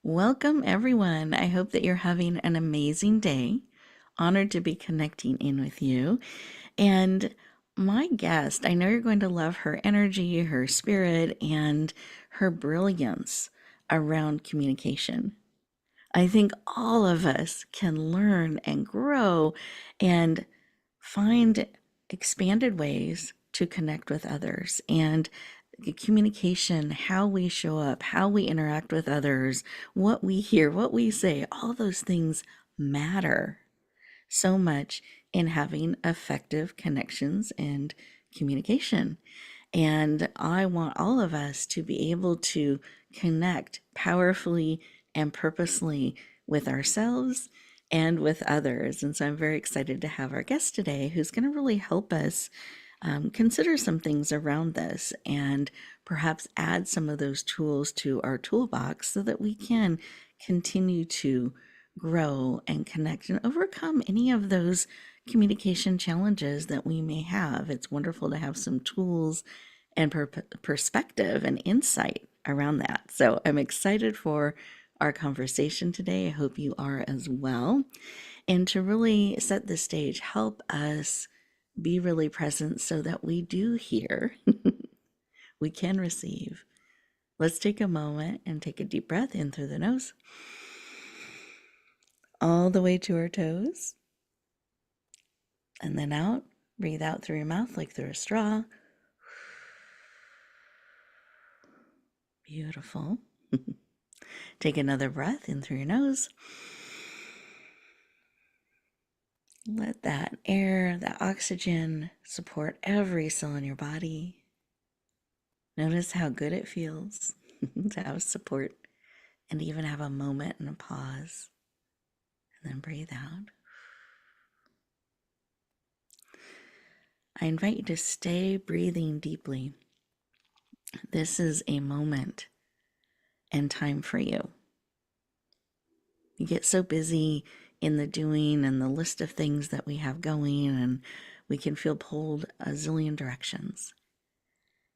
Welcome, everyone. I hope that you're having an amazing day. Honored to be connecting in with you. And my guest, I know you're going to love her energy, her spirit, and her brilliance around communication. I think all of us can learn and grow and find expanded ways to connect with others. And communication, how we show up, how we interact with others, what we hear, what we say, all those things matter so much in having effective connections and communication. And I want all of us to be able to connect powerfully and purposely with ourselves and with others. And so I'm very excited to have our guest today who's going to really help us consider some things around this and perhaps add some of those tools to our toolbox so that we can continue to grow and connect and overcome any of those communication challenges that we may have. It's wonderful to have some tools and perspective and insight around that. So I'm excited for our conversation today. I hope you are as well. And to really set the stage, help us be really present so that we do hear, we can receive. Let's take a moment and take a deep breath in through the nose, all the way to our toes, and then out. Breathe out through your mouth like through a straw. Beautiful. Take another breath in through your nose. Let that air, that oxygen support every cell in your body. Notice how good it feels to have support and even have a moment and a pause. And then breathe out. I invite you to stay breathing deeply. This is a moment and time for you. You get so busy in the doing and the list of things that we have going, and we can feel pulled a zillion directions.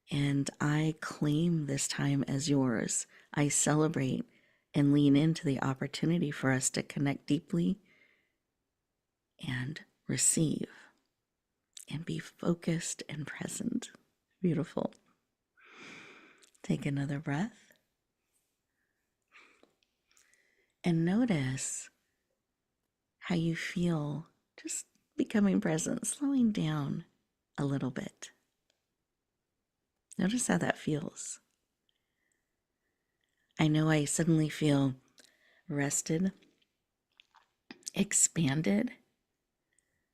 And I claim this time as yours. I celebrate and lean into the opportunity for us to connect deeply and receive and be focused and present. Beautiful. Take another breath and notice how you feel just becoming present, slowing down a little bit. Notice how that feels. I know I suddenly feel rested, expanded.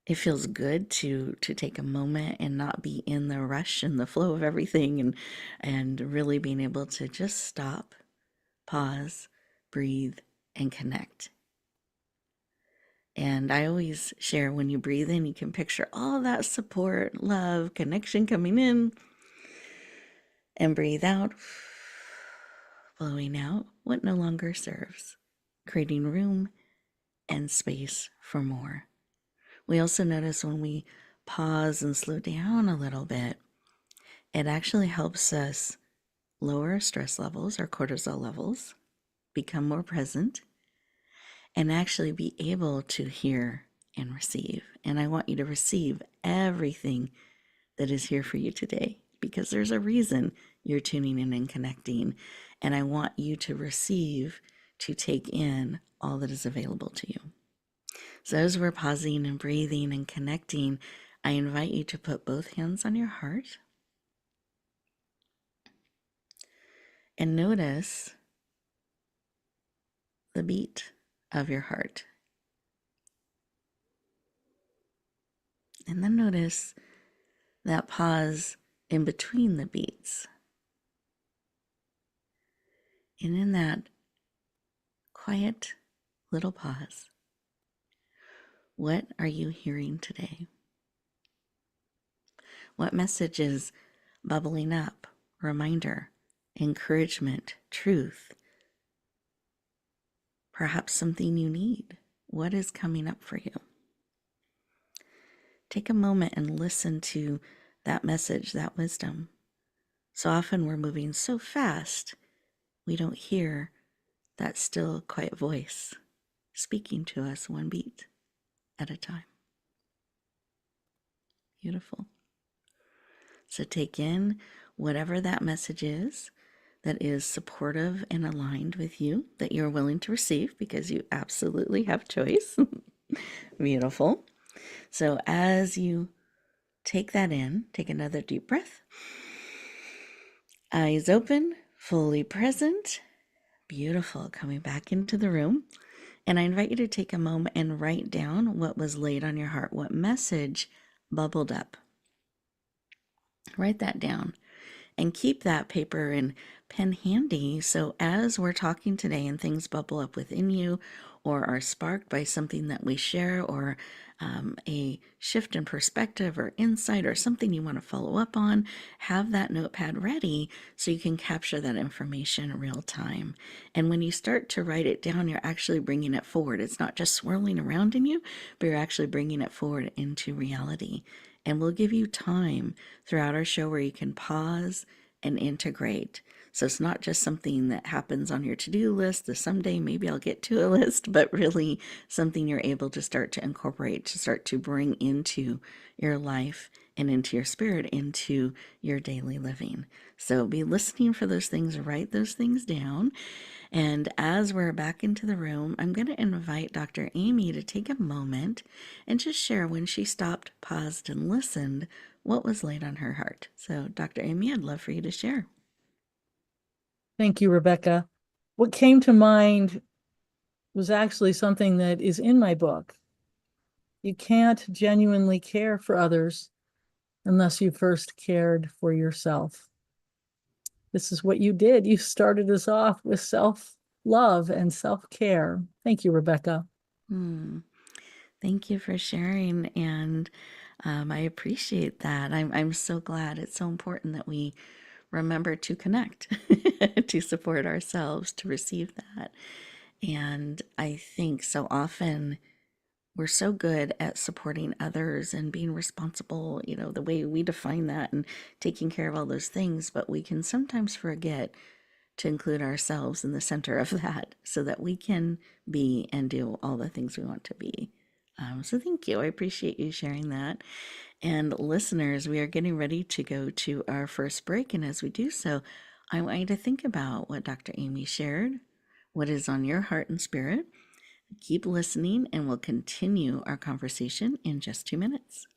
It feels good to take a moment and not be in the rush and the flow of everything, and really being able to just stop, pause, breathe, and connect. And I always share, when you breathe in, you can picture all that support, love, connection coming in, and breathe out, blowing out what no longer serves, creating room and space for more. We also notice when we pause and slow down a little bit, it actually helps us lower our stress levels, our cortisol levels, become more present, and actually be able to hear and receive. And I want you to receive everything that is here for you today, because there's a reason you're tuning in and connecting. And I want you to receive, to take in all that is available to you. So as we're pausing and breathing and connecting, I invite you to put both hands on your heart and notice the beat of your heart. And then notice that pause in between the beats. And in that quiet little pause, what are you hearing today? What message is bubbling up? Reminder, encouragement, truth, perhaps something you need. What is coming up for you? Take a moment and listen to that message, that wisdom. So often we're moving so fast, we don't hear that still, quiet voice speaking to us one beat at a time. Beautiful. So take in whatever that message is that is supportive and aligned with you, that you're willing to receive because you absolutely have choice. Beautiful. So as you take that in, take another deep breath. Eyes open, fully present. Beautiful. Coming back into the room. And I invite you to take a moment and write down what was laid on your heart, what message bubbled up. Write that down and keep that paper and pen handy. So as we're talking today and things bubble up within you or are sparked by something that we share or a shift in perspective or insight or something you want to follow up on, have that notepad ready so you can capture that information in real time. And when you start to write it down, you're actually bringing it forward. It's not just swirling around in you, but you're actually bringing it forward into reality. And we'll give you time throughout our show where you can pause and integrate. So it's not just something that happens on your to-do list, the someday maybe I'll get to a list, but really something you're able to start to incorporate, to start to bring into your life and into your spirit, into your daily living. So be listening for those things, write those things down. And as we're back into the room, I'm going to invite Dr. Amy to take a moment and just share when she stopped, paused, and listened, what was laid on her heart. So, Dr. Amy, I'd love for you to share. Thank you, Rebecca. What came to mind was actually something that is in my book. You can't genuinely care for others unless you first cared for yourself. This is what you did. You started us off with self-love and self-care. Thank you, Rebecca. Thank you for sharing, and I appreciate that. I'm so glad. It's so important that we remember to connect, to support ourselves, to receive that. And I think so often we're so good at supporting others and being responsible, the way we define that and taking care of all those things, but we can sometimes forget to include ourselves in the center of that so that we can be and do all the things we want to be. So thank you. I appreciate you sharing that. And listeners, we are getting ready to go to our first break. And as we do so, I want you to think about what Dr. Amy shared, what is on your heart and spirit. Keep listening, and we'll continue our conversation in just 2 minutes.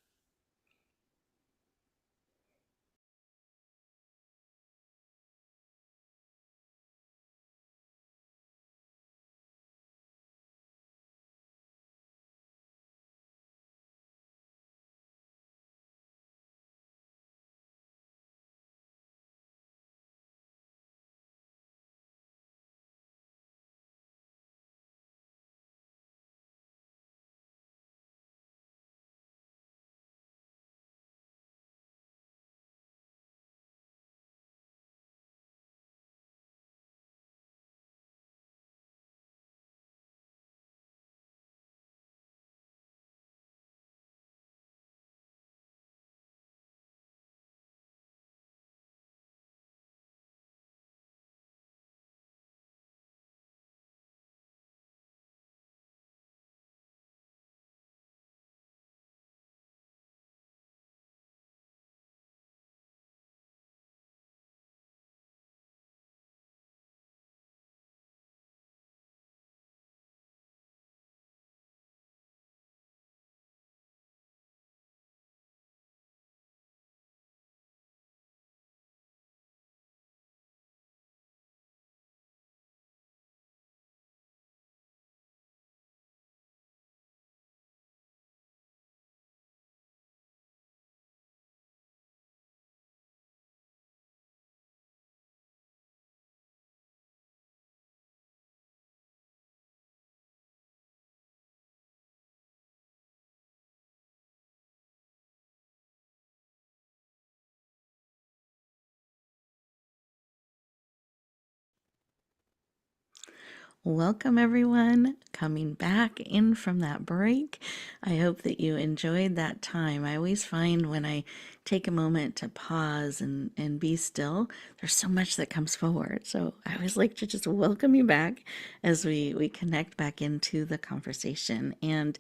Welcome, everyone, coming back in from that break. I hope that you enjoyed that time. I always find when I take a moment to pause and be still, there's so much that comes forward. So I always like to just welcome you back as we connect back into the conversation. And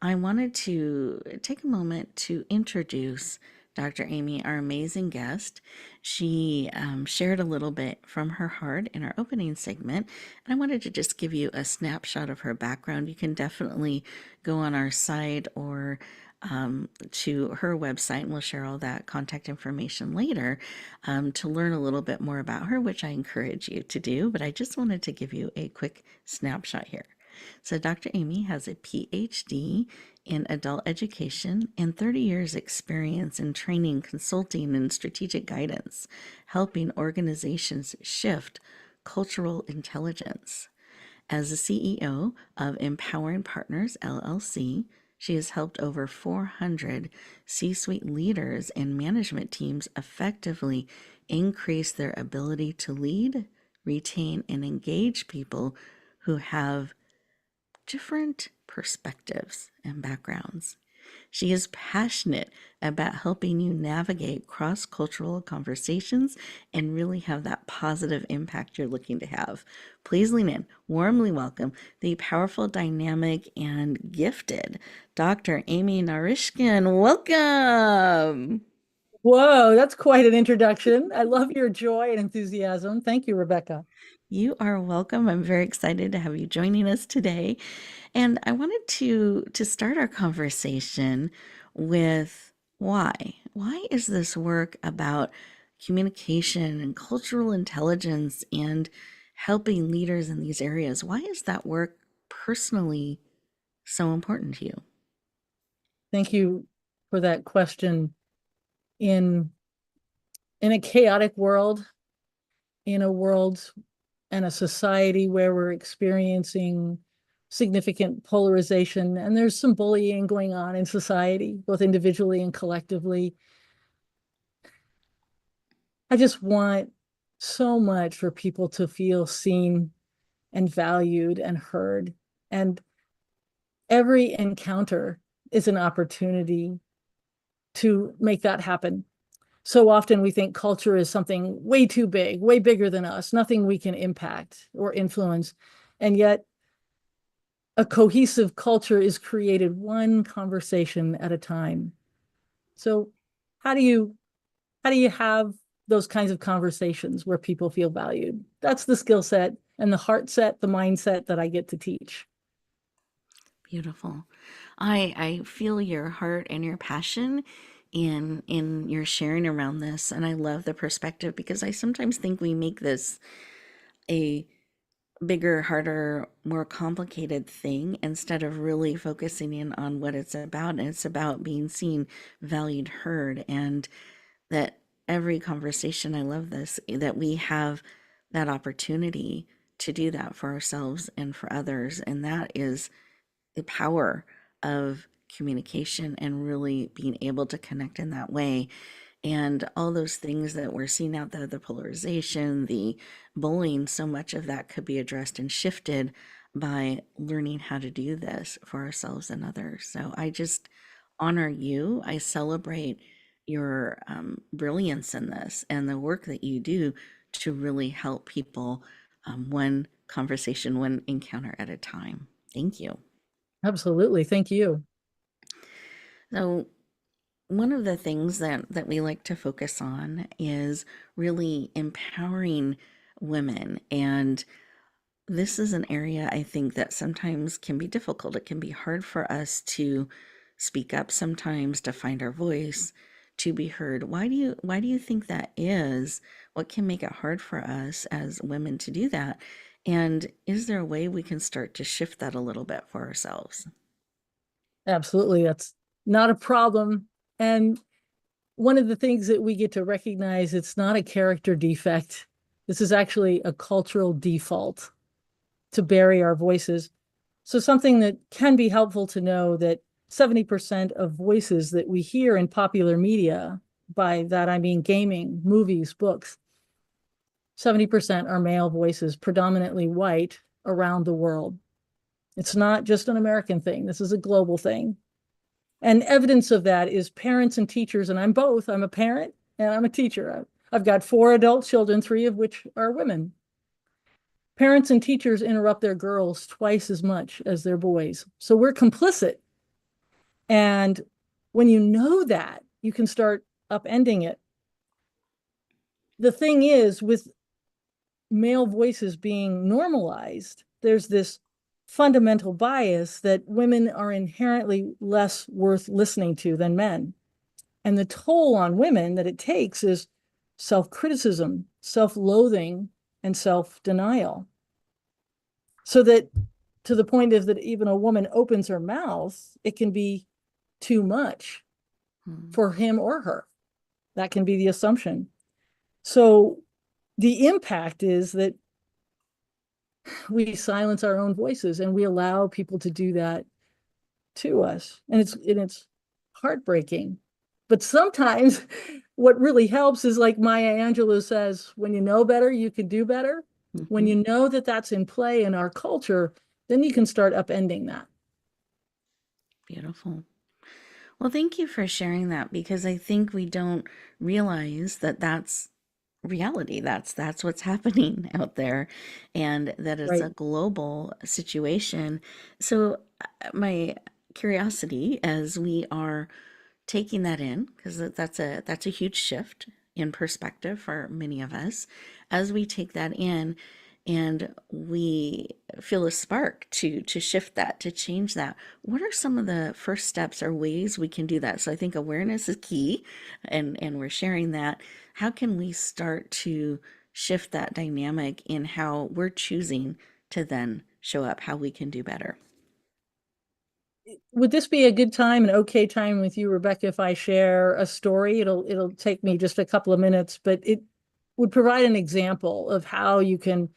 I wanted to take a moment to introduce Dr. Amy, our amazing guest. She shared a little bit from her heart in our opening segment, and I wanted to just give you a snapshot of her background. You can definitely go on our site or to her website, and we'll share all that contact information later to learn a little bit more about her, which I encourage you to do. But I just wanted to give you a quick snapshot here. So, Dr. Amy has a PhD in adult education and 30 years experience in training, consulting, and strategic guidance, helping organizations shift cultural intelligence. As the CEO of Empowering Partners LLC, she has helped over 400 C suite leaders and management teams effectively increase their ability to lead, retain, and engage people who have different perspectives and backgrounds. She is passionate about helping you navigate cross cultural conversations and really have that positive impact you're looking to have. Please lean in, warmly welcome the powerful, dynamic, and gifted Dr. Amy Narishkin. Welcome. Whoa, that's quite an introduction. I love your joy and enthusiasm. Thank you, Rebecca. You are welcome. I'm very excited to have you joining us today. And I wanted to start our conversation with why. Why is this work about communication and cultural intelligence and helping leaders in these areas? Why is that work personally so important to you? Thank you for that question. In in a chaotic world, in a world and a society where we're experiencing significant polarization, and there's some bullying going on in society, both individually and collectively. I just want so much for people to feel seen and valued and heard. And every encounter is an opportunity to make that happen. So often we think culture is something way too big, way bigger than us, nothing we can impact or influence. And yet, a cohesive culture is created one conversation at a time. So, how do you have those kinds of conversations where people feel valued? That's the skill set and the heart set, the mindset that I get to teach. Beautiful. I feel your heart and your passion in your sharing around this, and I love the perspective because I sometimes think we make this a bigger, harder, more complicated thing instead of really focusing in on what it's about. And it's about being seen, valued, heard, and that every conversation, I love this, that we have that opportunity to do that for ourselves and for others. And that is the power of communication and really being able to connect in that way. And all those things that we're seeing out there, the polarization, the bullying, so much of that could be addressed and shifted by learning how to do this for ourselves and others. So I just honor you. I celebrate your brilliance in this and the work that you do to really help people one conversation, one encounter at a time. Thank you. Absolutely. Thank you. So, one of the things that we like to focus on is really empowering women. And this is an area I think that sometimes can be difficult. It can be hard for us to speak up sometimes, to find our voice, to be heard. Why do you think that is? What can make it hard for us as women to do that? And is there a way we can start to shift that a little bit for ourselves? Absolutely. That's not a problem. And one of the things that we get to recognize, it's not a character defect. This is actually a cultural default to bury our voices. So something that can be helpful to know that 70% of voices that we hear in popular media, by that I mean gaming, movies, books, 70% are male voices, predominantly white, around the world. It's not just an American thing. This is a global thing. And evidence of that is parents and teachers, and I'm both. I'm a parent and I'm a teacher. I've got 4 adult children, 3 of which are women. Parents and teachers interrupt their girls twice as much as their boys. So we're complicit. And when you know that, you can start upending it. The thing is, with male voices being normalized, there's this fundamental bias that women are inherently less worth listening to than men. And the toll on women that it takes is self-criticism, self-loathing, and self-denial. So that to the point of that even a woman opens her mouth, it can be too much for him or her. That can be the assumption. So the impact is that we silence our own voices and we allow people to do that to us. And it's heartbreaking. But sometimes what really helps is, like Maya Angelou says, when you know better, you can do better. When you know that that's in play in our culture, then you can start upending that. Beautiful. Well, thank you for sharing that, because I think we don't realize that that's reality. That's what's happening out there, and that it's Right. a global situation. So my curiosity, as we are taking that in, because that's a huge shift in perspective for many of us, as we take that in and we feel a spark to shift that, to change that, what are some of the first steps or ways we can do that? So I think awareness is key, and we're sharing that. How can we start to shift that dynamic in how we're choosing to then show up, how we can do better? Would this be a good time, an okay time with you, Rebecca, if I share a story? It'll take me just a couple of minutes, but it would provide an example of how you can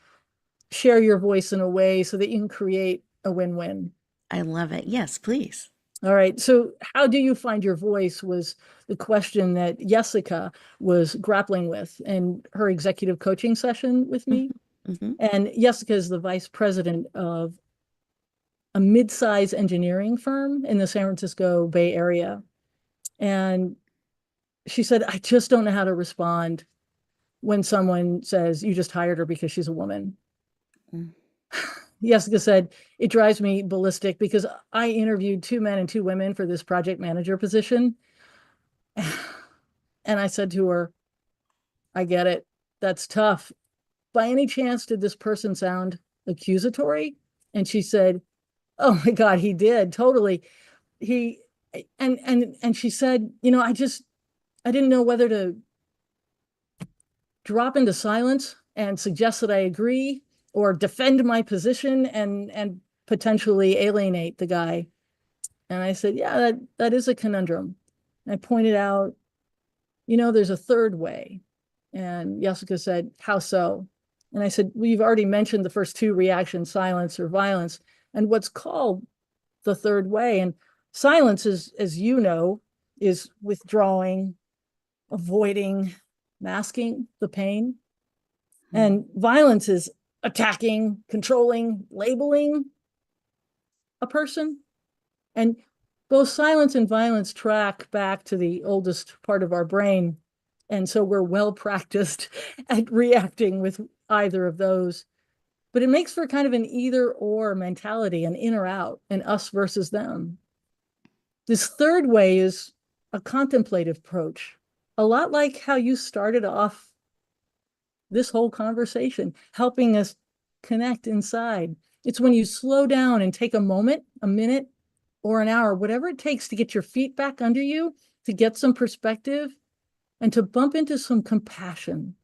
share your voice in a way so that you can create a win-win. I love it. Yes, please. All right. So how do you find your voice was the question that Jessica was grappling with in her executive coaching session with me. Mm-hmm. And Jessica is the vice president of a mid-size engineering firm in the San Francisco Bay Area. And she said, I just don't know how to respond when someone says, you just hired her because she's a woman. Mm. Jessica said, it drives me ballistic because I interviewed 2 men and 2 women for this project manager position. And I said to her, I get it. That's tough. By any chance, did this person sound accusatory? And she said, oh my God, he did. Totally. He and she said, I didn't know whether to drop into silence and suggest that I agree or defend my position and potentially alienate the guy. And I said, yeah, that is a conundrum. And I pointed out, there's a third way. And Jessica said, how so? And I said, well, you've already mentioned the first 2 reactions, silence or violence, and what's called the third way. And silence is, as you know, is withdrawing, avoiding, masking the pain. And violence is attacking, controlling, labeling a person. And both silence and violence track back to the oldest part of our brain. And so we're well practiced at reacting with either of those. But it makes for kind of an either or mentality, an in or out, an us versus them. This third way is a contemplative approach, a lot like how you started off this whole conversation, helping us connect inside. It's when you slow down and take a moment, a minute, or an hour, whatever it takes to get your feet back under you, to get some perspective, and to bump into some compassion.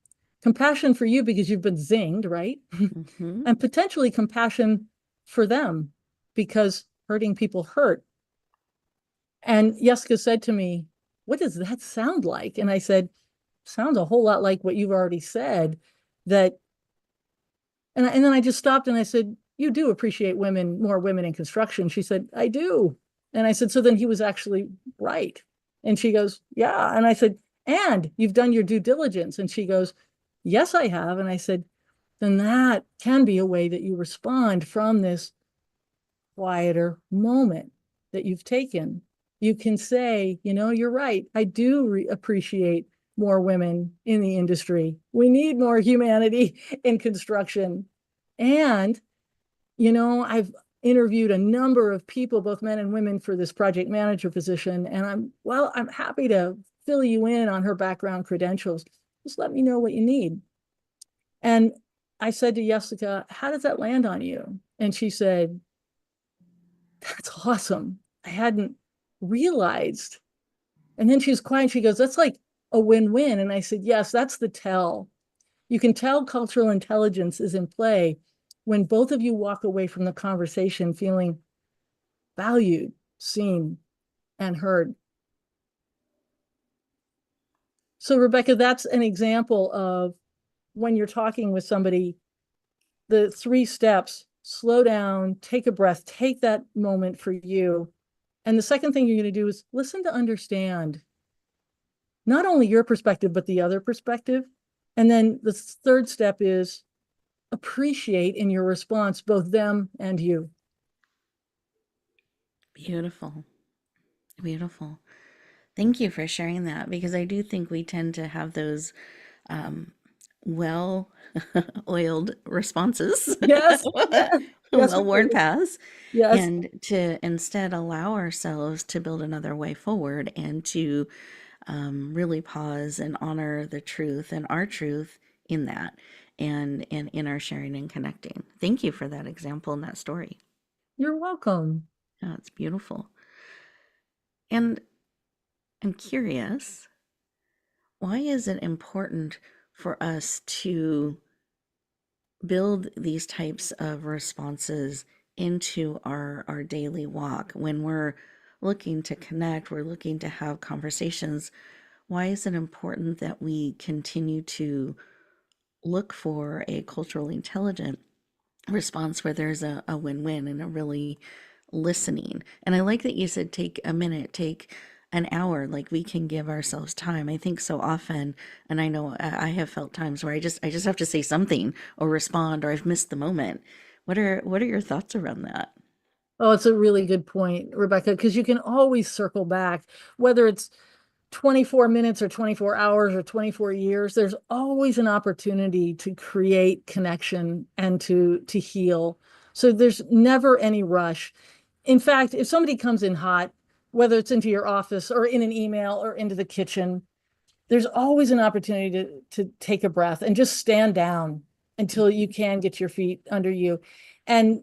Compassion for you because you've been zinged, right? Mm-hmm. And potentially compassion for them because hurting people hurt. And Jessica said to me, what does that sound like? And I said, sounds a whole lot like what you've already said, that, and then I just stopped and I said, you do appreciate more women in construction. She said, I do. And I said, so then he was actually right. And she goes, yeah. And I said, and you've done your due diligence. And she goes, yes, I have. And I said, then that can be a way that you respond from this quieter moment that you've taken. You can say, you're right. I do appreciate more women in the industry. We need more humanity in construction. And, I've interviewed a number of people, both men and women, for this project manager position. And I'm happy to fill you in on her background credentials. Just let me know what you need. And I said to Jessica, how does that land on you? And she said, that's awesome. I hadn't realized. And then she was quiet and she goes, that's like a win-win. And I said, yes, that's the tell. You can tell cultural intelligence is in play when both of you walk away from the conversation feeling valued, seen, and heard. So, Rebecca, that's an example of when you're talking with somebody, the 3 steps: slow down, take a breath, take that moment for you. And the second thing you're going to do is listen to understand not only your perspective, but the other perspective. And then the third step is appreciate in your response, both them and you. Beautiful. Beautiful. Thank you for sharing that, because I do think we tend to have those um, well oiled responses, Yes, yes, yes, well worn paths, yes. and to instead allow ourselves to build another way forward and to really pause and honor the truth and our truth in that, and in our sharing and connecting. Thank you for that example and that story. You're welcome. Yeah, it's beautiful. And I'm curious, why is it important for us to build these types of responses into our daily walk when we're looking to connect, we're looking to have conversations? Why is it important that we continue to look for a culturally intelligent response where there's a win-win and a really listening? And I like that you said take a minute, take an hour, like we can give ourselves time. I think so often, and I know I have felt times where I just have to say something or respond, or I've missed the moment. What are your thoughts around that? Oh, it's a really good point, Rebecca, because you can always circle back, whether it's 24 minutes or 24 hours or 24 years, there's always an opportunity to create connection and to heal. So there's never any rush. In fact, if somebody comes in hot, whether it's into your office or in an email or into the kitchen, there's always an opportunity to take a breath and just stand down until you can get your feet under you. And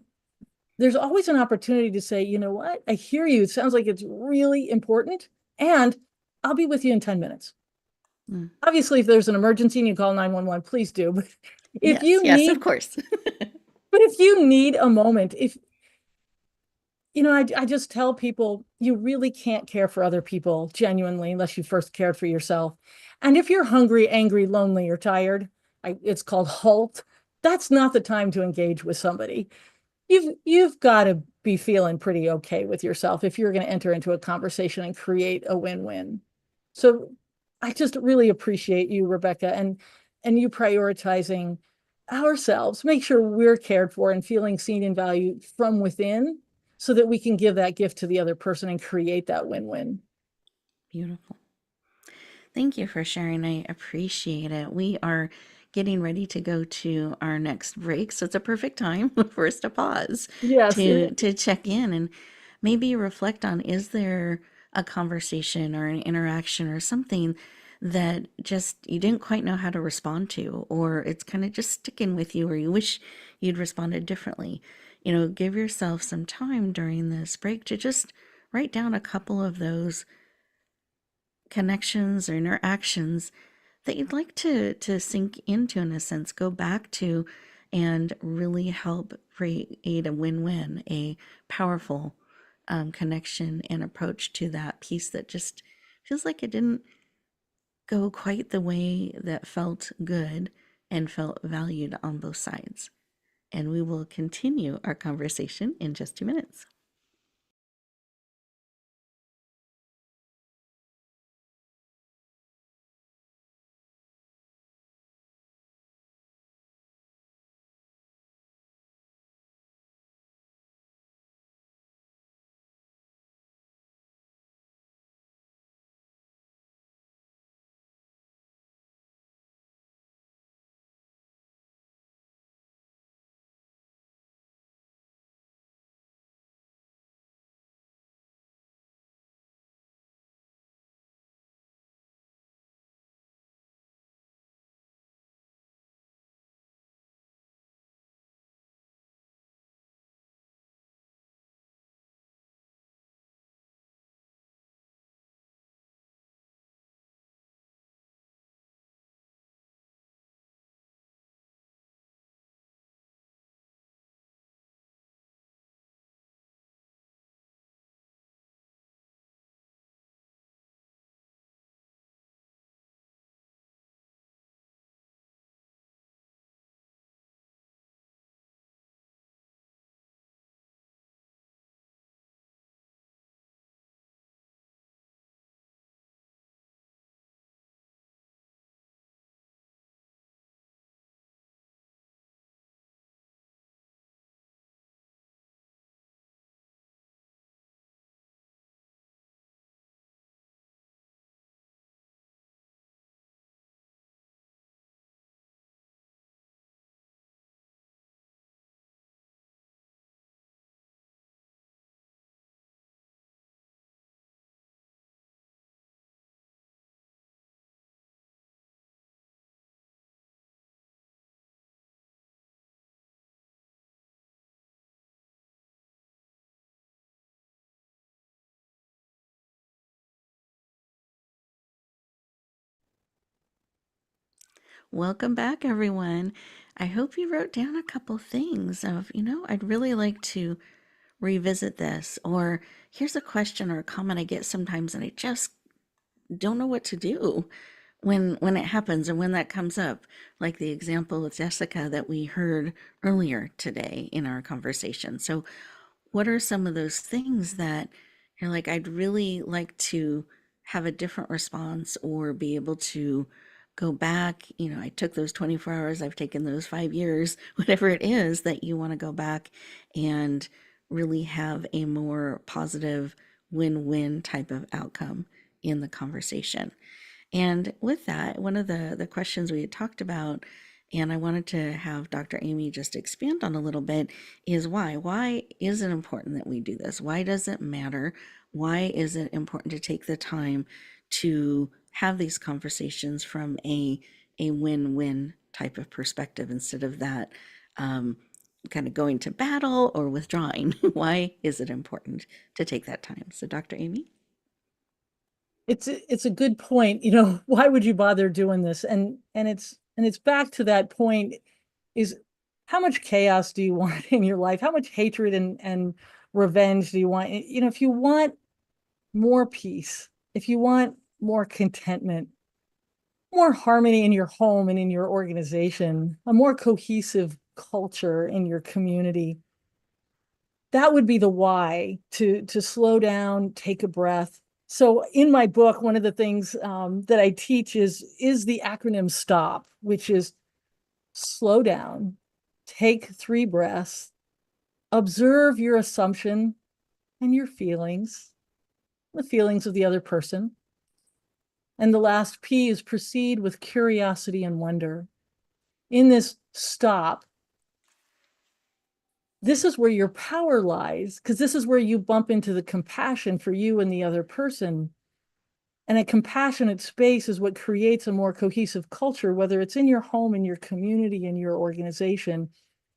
there's always an opportunity to say, you know what, I hear you. It sounds like it's really important. And I'll be with you in 10 minutes. Mm. Obviously, if there's an emergency and you call 911, please do. But if Yes, you yes, of need, course. but if you need a moment, if I just tell people you really can't care for other people genuinely unless you first cared for yourself. And if you're hungry, angry, lonely, or tired, it's called halt. That's not the time to engage with somebody. You've got to be feeling pretty okay with yourself if you're going to enter into a conversation and create a win-win. So I just really appreciate you, Rebecca, and you prioritizing ourselves. Make sure we're cared for and feeling seen and valued from within so that we can give that gift to the other person and create that win-win. Beautiful. Thank you for sharing. I appreciate it. We are getting ready to go to our next break, so it's a perfect time for us to pause Yes. to check in and maybe reflect on, is there a conversation or an interaction or something that just you didn't quite know how to respond to, or it's kind of just sticking with you, or you wish you'd responded differently. Give yourself some time during this break to just write down a couple of those connections or interactions that you'd like to sink into, in a sense, go back to, and really help create a win-win, a powerful connection and approach to that piece that just feels like it didn't go quite the way that felt good and felt valued on both sides. And we will continue our conversation in just 2 minutes. Welcome back, everyone. I hope you wrote down a couple things of, I'd really like to revisit this, or here's a question or a comment I get sometimes and I just don't know what to do when it happens and when that comes up, like the example with Jessica that we heard earlier today in our conversation. So, what are some of those things that you're like, I'd really like to have a different response or be able to go back? I took those 24 hours, I've taken those 5 years, whatever it is that you want to go back and really have a more positive win-win type of outcome in the conversation. And with that, one of the questions we had talked about, and I wanted to have Dr. Amy just expand on a little bit, is why? Why is it important that we do this? Why does it matter? Why is it important to take the time to have these conversations from a win-win type of perspective instead of that kind of going to battle or withdrawing? Why is it important to take that time? So, Dr. Amy? It's a good point. Why would you bother doing this? And it's back to that point, is how much chaos do you want in your life? How much hatred and revenge do you want? If you want more peace, if you want more contentment, more harmony in your home and in your organization, a more cohesive culture in your community, that would be the why, to slow down, take a breath. So in my book, one of the things that I teach is the acronym STOP, which is slow down, take 3 breaths, observe your assumption and your feelings, the feelings of the other person. And the last P is proceed with curiosity and wonder. In this stop, this is where your power lies, because this is where you bump into the compassion for you and the other person. And a compassionate space is what creates a more cohesive culture, whether it's in your home, in your community, in your organization,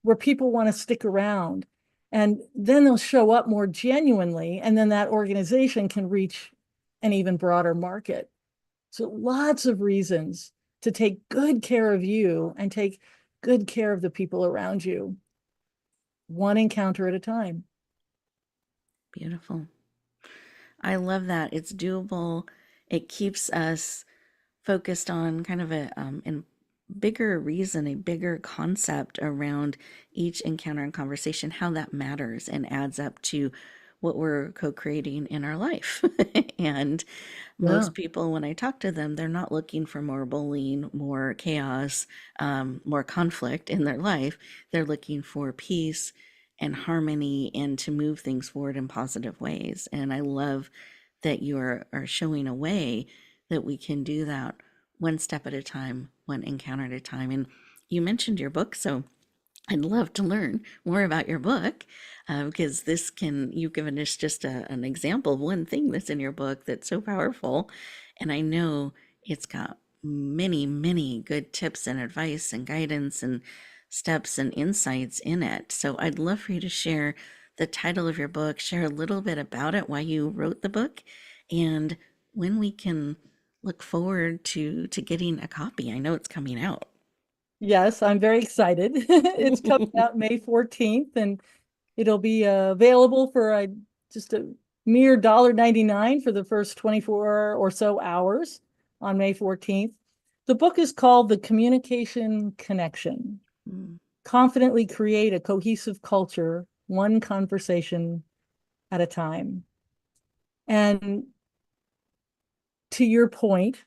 where people want to stick around. And then they'll show up more genuinely, and then that organization can reach an even broader market. So lots of reasons to take good care of you and take good care of the people around you, one encounter at a time. Beautiful. I love that. It's doable. It keeps us focused on kind of a bigger reason, a bigger concept around each encounter and conversation, how that matters and adds up to what we're co-creating in our life. And Yeah. most people, when I talk to them, they're not looking for more bullying, more chaos, more conflict in their life. They're looking for peace and harmony and to move things forward in positive ways. And I love that you are showing a way that we can do that one step at a time, one encounter at a time. And you mentioned your book, so I'd love to learn more about your book, because you've given us just an example of one thing that's in your book that's so powerful. And I know it's got many, many good tips and advice and guidance and steps and insights in it. So I'd love for you to share the title of your book, share a little bit about it, why you wrote the book, and when we can look forward to getting a copy. I know it's coming out. Yes, I'm very excited. It's coming out May 14th, and it'll be available for just a mere $1.99 for the first 24 or so hours on May 14th. The book is called The Communication Connection. Mm, Confidently create a cohesive culture, one conversation at a time. And to your point,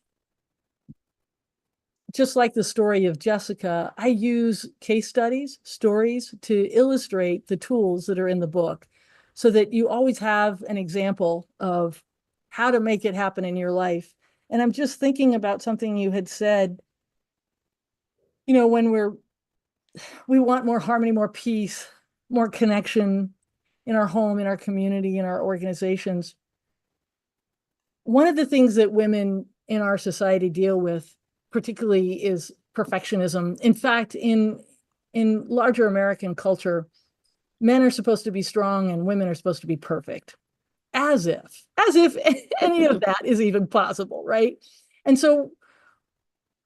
just like the story of Jessica, I use case studies, stories to illustrate the tools that are in the book so that you always have an example of how to make it happen in your life. And I'm just thinking about something you had said, when we want more harmony, more peace, more connection in our home, in our community, in our organizations. One of the things that women in our society deal with particularly is perfectionism. In fact, in larger American culture, men are supposed to be strong and women are supposed to be perfect, as if any of that is even possible, right? And so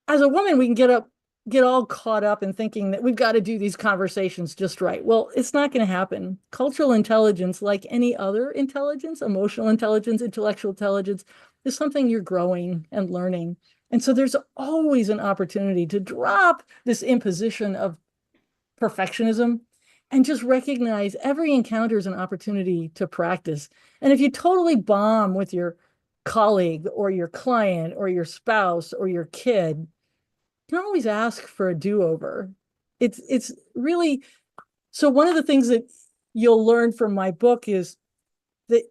as a woman, we can get up get all caught up in thinking that we've got to do these conversations just right. Well, it's not going to happen. Cultural intelligence, like any other intelligence, emotional intelligence, intellectual intelligence, is something you're growing and learning. And so there's always an opportunity to drop this imposition of perfectionism and just recognize every encounter is an opportunity to practice. And if you totally bomb with your colleague or your client or your spouse or your kid, you can always ask for a do-over. It's really, so one of the things that you'll learn from my book is that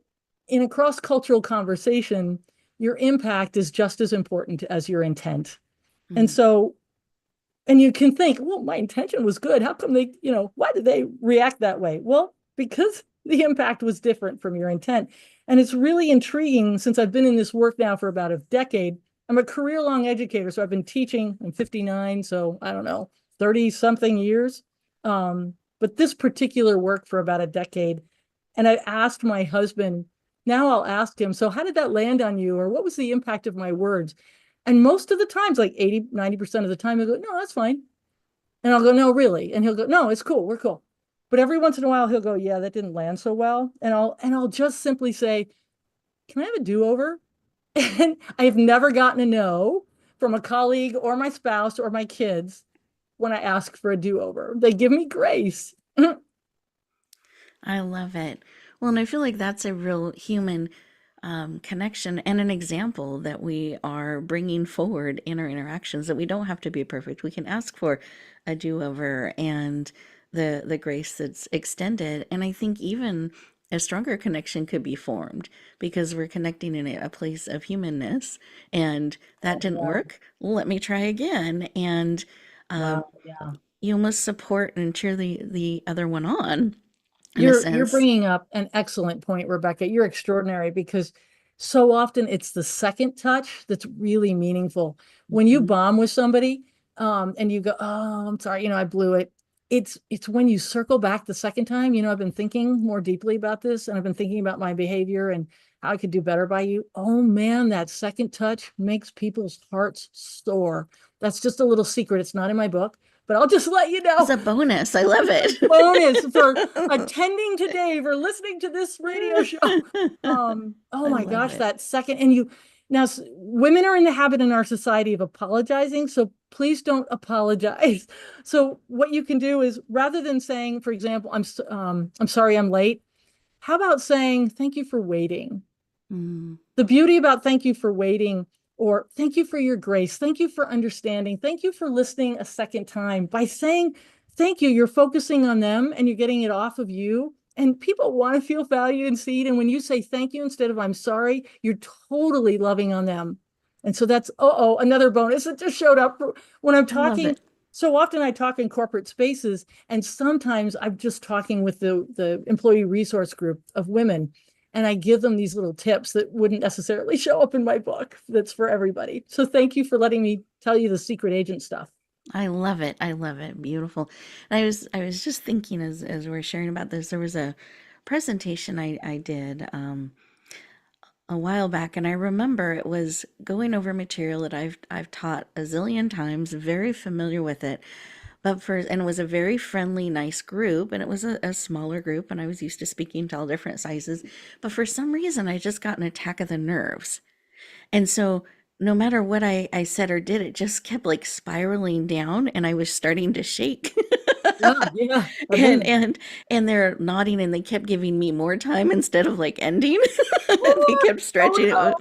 in a cross-cultural conversation, your impact is just as important as your intent. And Mm. so, and you can think, well, my intention was good. How come they, why did they react that way? Well, because the impact was different from your intent. And it's really intriguing since I've been in this work now for about a decade. I'm a career-long educator, so I've been teaching. I'm 59, so I don't know, 30 something years. But this particular work for about a decade. And I asked my husband, now I'll ask him, so how did that land on you? Or what was the impact of my words? And most of the times, like 80, 90% of the time, he'll go, no, that's fine. And I'll go, no, really. And he'll go, no, it's cool. We're cool. But every once in a while, he'll go, yeah, that didn't land so well. And I'll just simply say, can I have a do-over? And I've never gotten a no from a colleague or my spouse or my kids when I ask for a do-over. They give me grace. I love it. Well, and I feel like that's a real human connection and an example that we are bringing forward in our interactions, that we don't have to be perfect. We can ask for a do-over and the grace that's extended. And I think even a stronger connection could be formed because we're connecting in a place of humanness, and that didn't Yeah. work. Let me try again. And um, Wow. Yeah. you almost support and cheer the other one on in a You're sense. bringing up an excellent point, Rebecca. You're extraordinary because so often it's the second touch that's really meaningful. When you Mhm. bomb with somebody, and you go, "Oh, I'm sorry, I blew it." It's when you circle back the second time, I've been thinking more deeply about this, and I've been thinking about my behavior and how I could do better by you. Oh man, that second touch makes people's hearts soar. That's just a little secret. It's not in my book, but I'll just let you It's know. a bonus. I love Bonus for it. attending today, for listening to this radio show. Oh I my love gosh, it. that second, and now women are in the habit in our society of apologizing, so please don't apologize. So what you can do is rather than saying, for example, I'm sorry I'm late, how about saying thank you for waiting? Mm. The beauty about thank you for waiting, or thank you for your grace, thank you for understanding, thank you for listening a second time. By saying thank you, you're focusing on them and you're getting it off of you. And people want to feel valued and seen. And when you say thank you instead of I'm sorry, you're totally loving on them. And so that's, another bonus that just showed up when I'm I love talking. it. So often I talk in corporate spaces, and sometimes I'm just talking with the employee resource group of women, and I give them these little tips that wouldn't necessarily show up in my book. That's for everybody. So thank you for letting me tell you the secret agent stuff. I love it. I love it. Beautiful. And I was just thinking as we're sharing about this, there was a presentation I did a while back, and I remember it was going over material that I've taught a zillion times, very familiar with it. And it was a very friendly, nice group, and it was a smaller group, and I was used to speaking to all different sizes. But for some reason, I just got an attack of the nerves. And so no matter what I said or did, it just kept like spiraling down, and I was starting to shake. Yeah, yeah. I've and been and and they're nodding, and they kept giving me more time instead of like ending. They oh, kept oh stretching it. no.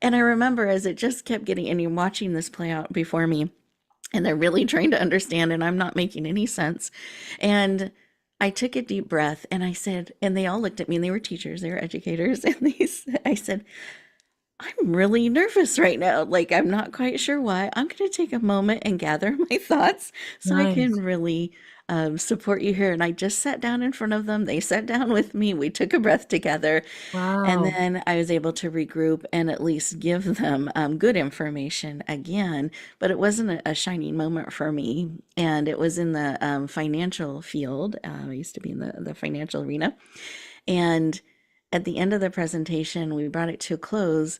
And I remember as it just kept getting, and you're watching this play out before me, and they're really trying to understand, and I'm not making any sense. And I took a deep breath and I said, and they all looked at me, and they were teachers, they were educators, and I said, I'm really nervous right now. Like, I'm not quite sure why. I'm going to take a moment and gather my thoughts so I can Nice. really support you here. And I just sat down in front of them. They sat down with me. We took a breath together. And Wow. then I was able to regroup and at least give them good information again. But it wasn't a shining moment for me. And it was in the financial field. I used to be in the financial arena. And at the end of the presentation, we brought it to a close.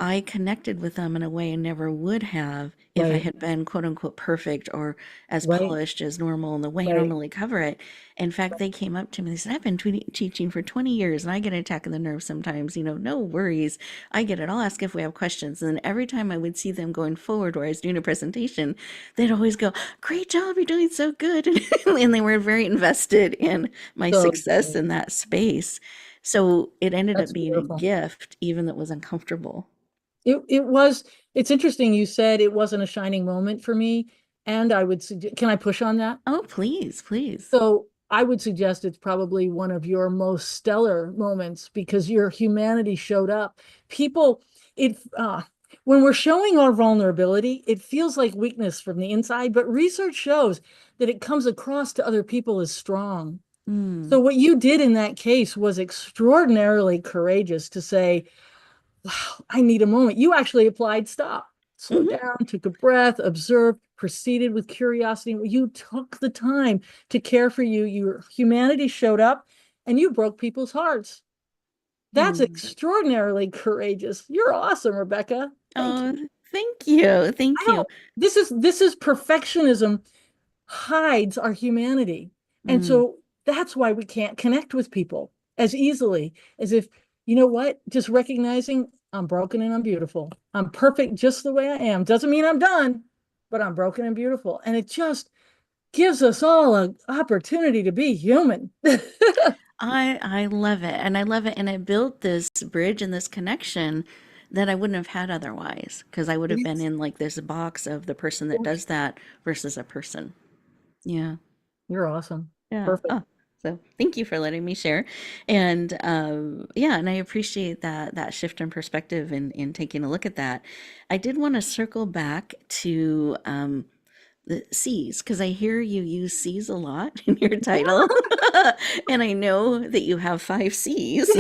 I connected with them in a way I never would have if I Right, had been quote unquote perfect or as right, polished as normal in the way I right. normally cover it. In fact, they came up to me, they said, I've been teaching for 20 years and I get an attack of the nerve sometimes, no worries. I get it. I'll ask if we have questions. And then every time I would see them going forward or I was doing a presentation, they'd always go, great job, you're doing so good. And they were very invested in my So success good. in that space. So it ended up That's being a beautiful. gift, even though it was uncomfortable. It was, it's interesting you said it wasn't a shining moment for me. And I would suggest, can I push on that? Oh, please, please. So I would suggest it's probably one of your most stellar moments because your humanity showed up. People, it when we're showing our vulnerability, it feels like weakness from the inside, but research shows that it comes across to other people as strong. Mm. So what you did in that case was extraordinarily courageous to say, wow, I need a moment. You actually applied stop, slowed Hmm. down, took a breath, observed, proceeded with curiosity. You took the time to care for you. Your humanity showed up and you broke people's hearts. That's Mm. extraordinarily courageous. You're awesome, Rebecca. Thank you. Oh, thank you. I Thank you. don't, this is perfectionism hides our humanity. And Mm. so that's why we can't connect with people as easily as if, you know what, just recognizing I'm broken and I'm beautiful. I'm perfect just the way I am. Doesn't mean I'm done, but I'm broken and beautiful. And it just gives us all an opportunity to be human. I love it. And I love it. And it built this bridge and this connection that I wouldn't have had otherwise, because I would have been in like this box of the person that does that versus a person. Yeah. You're awesome. Yeah. Perfect. Oh, so thank you for letting me share. And yeah, and I appreciate that shift in perspective in taking a look at that. I did want to circle back to the C's because I hear you use C's a lot in your title. And I know that you have 5 C's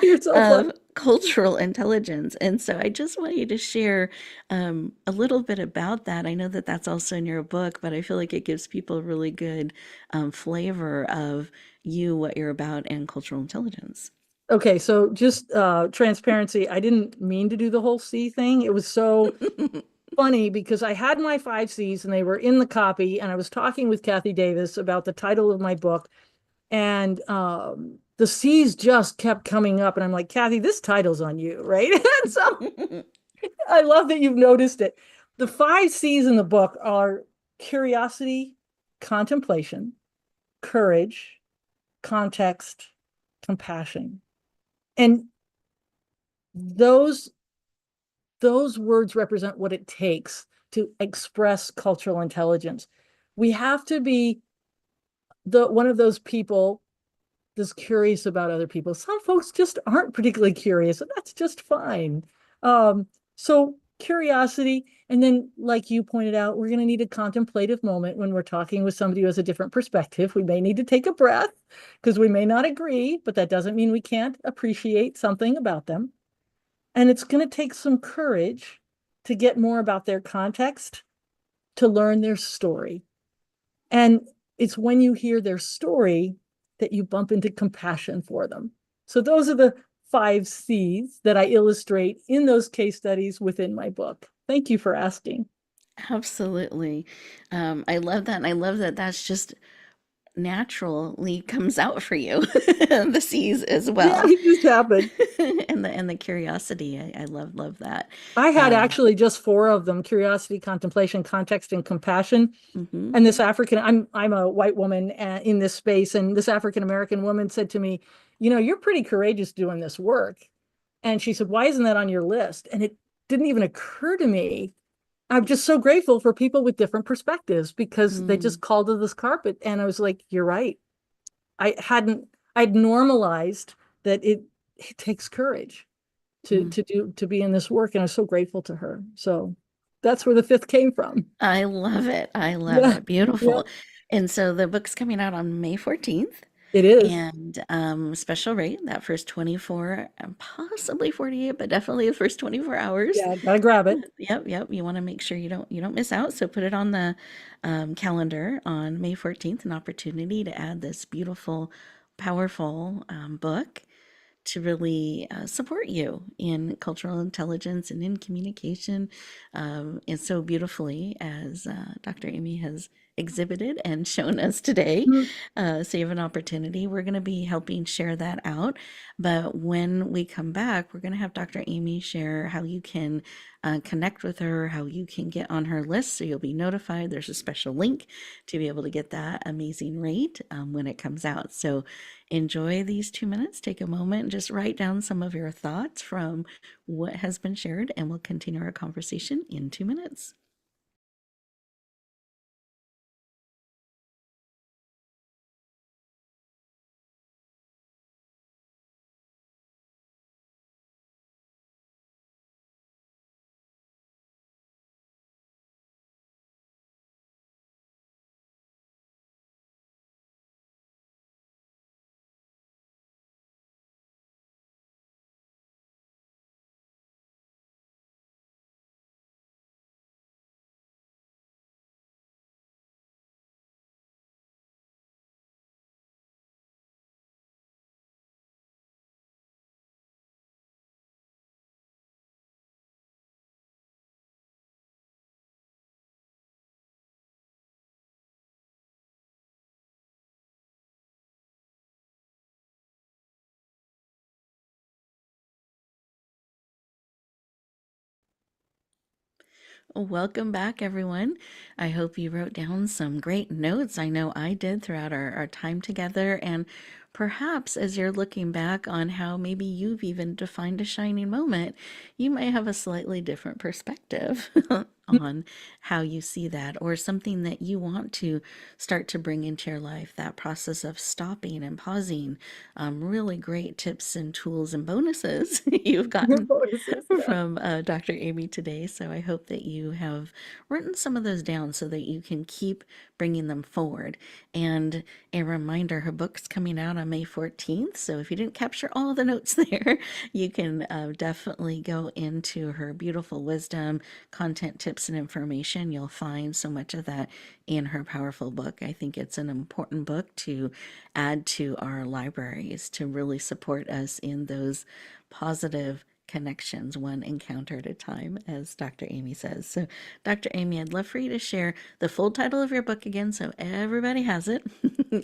You're so funny. of cultural intelligence. And so I just want you to share a little bit about that. I know that that's also in your book, but I feel like it gives people a really good flavor of you, what you're about, and cultural intelligence. Okay, so just transparency. I didn't mean to do the whole C thing. It was so funny because I had my 5 C's and they were in the copy, and I was talking with Kathy Davis about the title of my book, and the C's just kept coming up, and I'm like, Kathy, this title's on you, right? And so I love that you've noticed it. The 5 C's in the book are curiosity, contemplation, courage, context, compassion. And those those words represent what it takes to express cultural intelligence. We have to be the one of those people that's curious about other people. Some folks just aren't particularly curious, and that's just fine. So curiosity, and then, like you pointed out, we're going to need a contemplative moment when we're talking with somebody who has a different perspective. We may need to take a breath because we may not agree, but that doesn't mean we can't appreciate something about them. And it's going to take some courage to get more about their context, to learn their story. And it's when you hear their story that you bump into compassion for them. So those are the 5 C's that I illustrate in those case studies within my book. Thank you for asking. Absolutely. I love that. And I love that that's just naturally comes out for you, the C's as Yeah, well. it just happened. And the curiosity. I love that. I had Um, actually just 4 of them: curiosity, contemplation, context, and compassion. mhm. And this African, I'm a white woman in this space, and this African American woman said to me, "You know, you're pretty courageous doing this work." And she said, "Why isn't that on your list?" And it didn't even occur to me. I'm just so grateful for people with different perspectives because they Mm, just called to this carpet. And I was like, "You're right." I'd normalized that it takes courage mm. to be in this work, and I'm so grateful to her. So that's where the fifth came from. I love it. I love Yeah, it. yeah, Beautiful. And so the book's coming out on May 14th. it is. And special rate that first 24 and possibly 48, but definitely the first 24 hours. Yeah, gotta grab it. Yep. You want to make sure you don't miss out. So put it on the calendar on May 14th, an opportunity to add this beautiful, powerful book to really support you in cultural intelligence and in communication, and so beautifully as Dr. Amy has exhibited and shown us today. Mm. So you have an opportunity. We're going to be helping share that out. But when we come back, we're going to have Dr. Amy share how you can connect with her, how you can get on her list so you'll be notified. There's a special link to be able to get that amazing rate when it comes out. So enjoy these 2 minutes. Take a moment and just write down some of your thoughts from what has been shared, and we'll continue our conversation in 2 minutes. Welcome back, everyone. I hope you wrote down some great notes. I know I did throughout our time together. And perhaps as you're looking back on how maybe you've even defined a shining moment, you may have a slightly different perspective on how you see that, or something that you want to start to bring into your life. That process of stopping and pausing. Really great tips and tools and bonuses you've gotten Bonuses, yeah. from Dr. Amy today. So I hope that you have written some of those down so that you can keep bringing them forward. And a reminder, her book's coming out on May 14th. So if you didn't capture all the notes there, you can definitely go into her beautiful wisdom, content, tips, and information. You'll find so much of that in her powerful book. I think it's an important book to add to our libraries to really support us in those positive connections, one encounter at a time, as Dr. Amy says. So, Dr. Amy, I'd love for you to share the full title of your book again so everybody has it.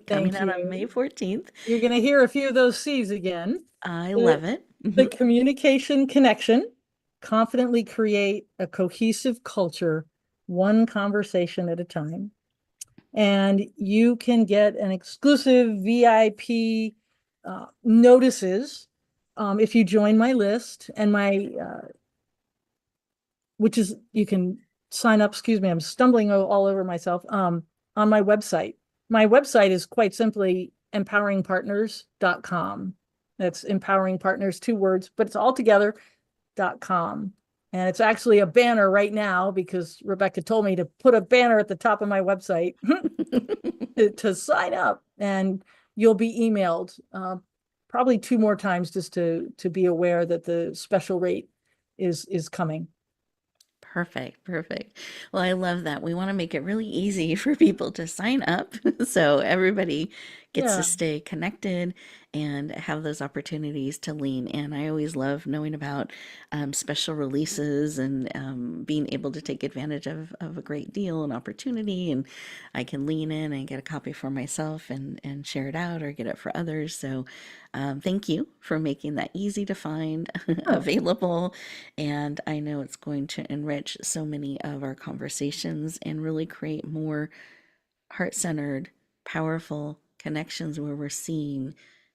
Coming Thank out on May you. 14th. You're going to hear a few of those C's again. I The, love it. the communication connection, confidently create a cohesive culture, one conversation at a time. And you can get an exclusive VIP notices if you join my list, and my which is, you can sign up, excuse me, I'm stumbling all over myself, on my website. My website is quite simply empoweringpartners.com. That's empowering partners, 2 words, but it's all together.com. And it's actually a banner right now because Rebecca told me to put a banner at the top of my website to sign up, and you'll be emailed probably 2 more times just to be aware that the special rate is coming. Perfect, perfect. Well, I love that. We want to make it really easy for people to sign up so everybody gets to Yeah. stay connected and have those opportunities to lean in. I always love knowing about special releases and being able to take advantage of a great deal and opportunity. And I can lean in and get a copy for myself and share it out or get it for others. So thank you for making that easy to find, Oh, available. And I know it's going to enrich so many of our conversations and really create more heart centered, powerful connections where we're seen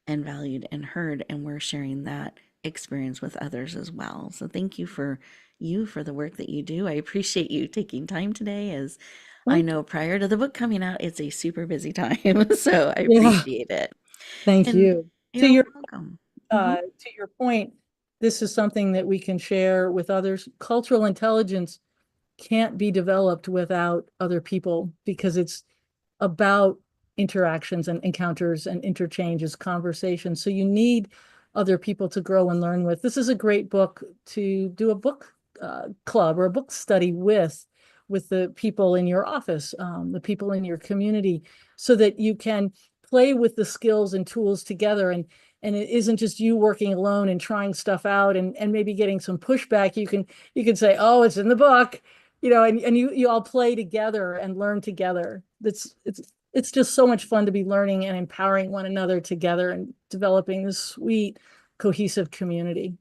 and valued and heard, and we're sharing that experience with others as well. So thank you for the work that you do. I appreciate you taking time today, as I thank know prior to the book coming out, it's a super busy time. So I yeah, appreciate it. thank And you. To you're your welcome. Mhm. point, this is something that we can share with others. Cultural intelligence can't be developed without other people because it's about interactions and encounters and interchanges, conversations. So you need other people to grow and learn with. This is a great book to do a book club or a book study with the people in your office, the people in your community, so that you can play with the skills and tools together. And and it isn't just you working alone and trying stuff out and maybe getting some pushback. You can say, oh, it's in the book, and you all play together and learn together. It's just so much fun to be learning and empowering one another together and developing this sweet, cohesive community.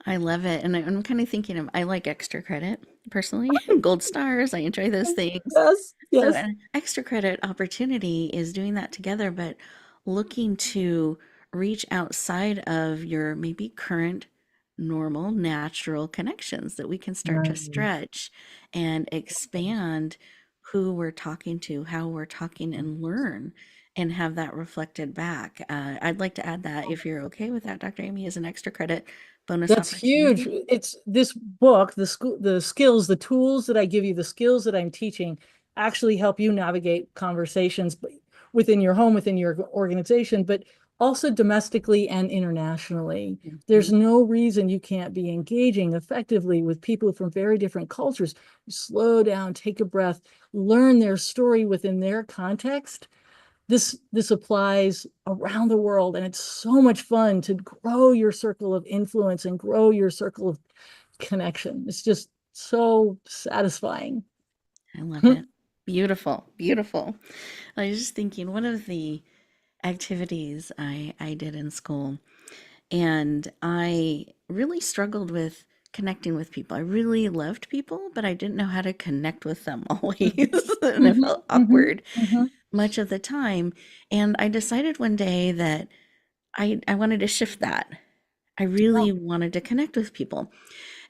I love it. And I'm kind of thinking of, I like extra credit personally, gold stars. I enjoy those things. Yes, So yes. an extra credit opportunity is doing that together, but looking to reach outside of your maybe current normal natural connections that we can start to Right. stretch and expand who we're talking to, how we're talking, and learn and have that reflected back. I'd like to add that if you're okay with that, Dr. Amy, as an extra credit bonus That's huge. opportunity. It's this book, the skills, the tools that I give you, the skills that I'm teaching actually help you navigate conversations within your home, within your organization, but also domestically and internationally. There's Mhm. no reason you can't be engaging effectively with people from very different cultures. Slow down, take a breath, learn their story within their context. This applies around the world, and it's so much fun to grow your circle of influence and grow your circle of connection. It's just so satisfying. I love it. Beautiful, beautiful. I was just thinking one of the activities I did in school, and I really struggled with connecting with people. I really loved people, but I didn't know how to connect with them always, and it Mhm, felt mhm, awkward mhm. much of the time. And I decided one day that I wanted to shift that. I Yeah, really wanted to connect with people.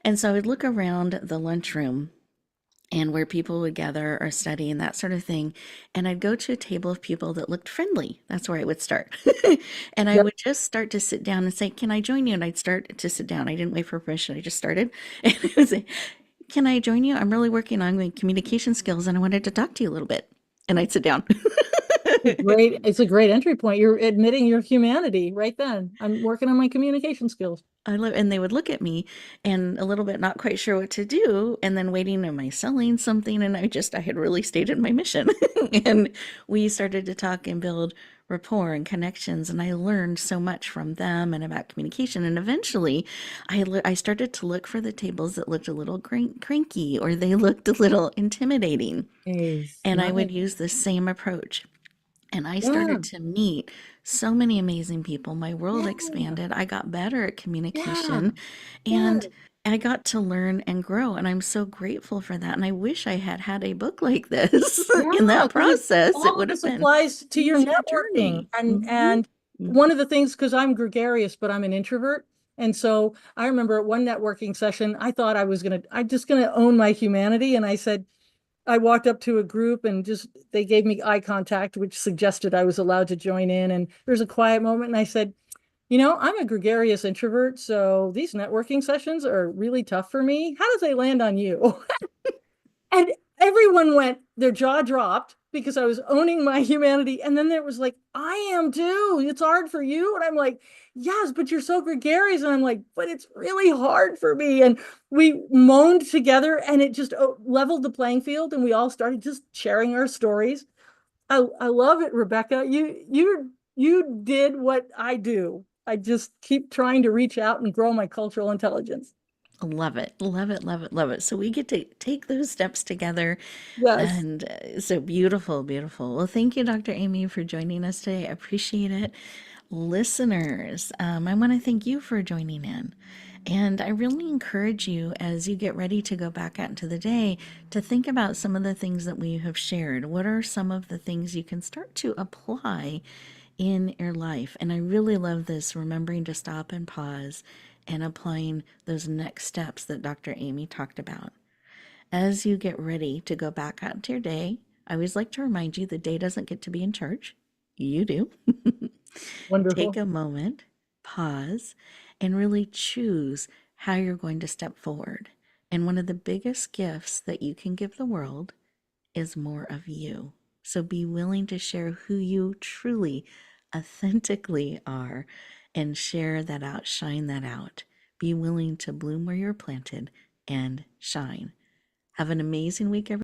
And so I would look around the lunchroom and where people would gather or study and that sort of thing. And I'd go to a table of people that looked friendly. That's where I would start. And I yeah. would just start to sit down and say, can I join you? And I'd start to sit down. I didn't wait for permission. I just started. And I would say, can I join you? I'm really working on my communication skills and I wanted to talk to you a little bit. And I'd sit down. It's a great entry point. You're admitting your humanity right then. I'm working on my communication skills. I love, and they would look at me and a little bit not quite sure what to do, and then waiting, am I selling something? And I had really stated my mission. And we started to talk and build rapport and connections, and I learned so much from them and about communication. And eventually, I started to look for the tables that looked a little cranky or they looked a little intimidating, and I would Nice. use the same approach. And I Yeah, started to meet so many amazing people. My world yeah, expanded. I got better at yeah, communication yeah. and I got to learn and grow. And I'm so grateful for that. And I wish I had had a book like this in Yeah, that because process. It all of would have this been applies to your easier networking. journey. And one of the things, because I'm gregarious, but I'm an introvert. And so I remember at one networking session, I thought I'm just gonna own my humanity. And I said, I walked up to a group and just they gave me eye contact, which suggested I was allowed to join in. And there's a quiet moment, and I said, I'm a gregarious introvert, so these networking sessions are really tough for me. How does they land on you? And everyone their jaw dropped because I was owning my humanity. And then there was like, I am too. It's hard for you. And I'm like, yes, but you're so gregarious. And I'm like, but it's really hard for me. And we moaned together and it just leveled the playing field. And we all started just sharing our stories. I love it, Rebecca. You did what I do. I just keep trying to reach out and grow my cultural intelligence. Love it. Love it. Love it. Love it. So we get to take those steps together. Yes. And so beautiful, beautiful. Well, thank you, Dr. Amy, for joining us today. I appreciate it. Listeners, I want to thank you for joining in. And I really encourage you as you get ready to go back out into the day to think about some of the things that we have shared. What are some of the things you can start to apply in your life? And I really love this, remembering to stop and pause and applying those next steps that Dr. Amy talked about. As you get ready to go back out into your day, I always like to remind you the day doesn't get to be in charge. You do. Take Wonderful. a moment, pause, and really choose how you're going to step forward. And one of the biggest gifts that you can give the world is more of you. So be willing to share who you truly, authentically are and share that out, shine that out. Be willing to bloom where you're planted and shine. Have an amazing week, everyone.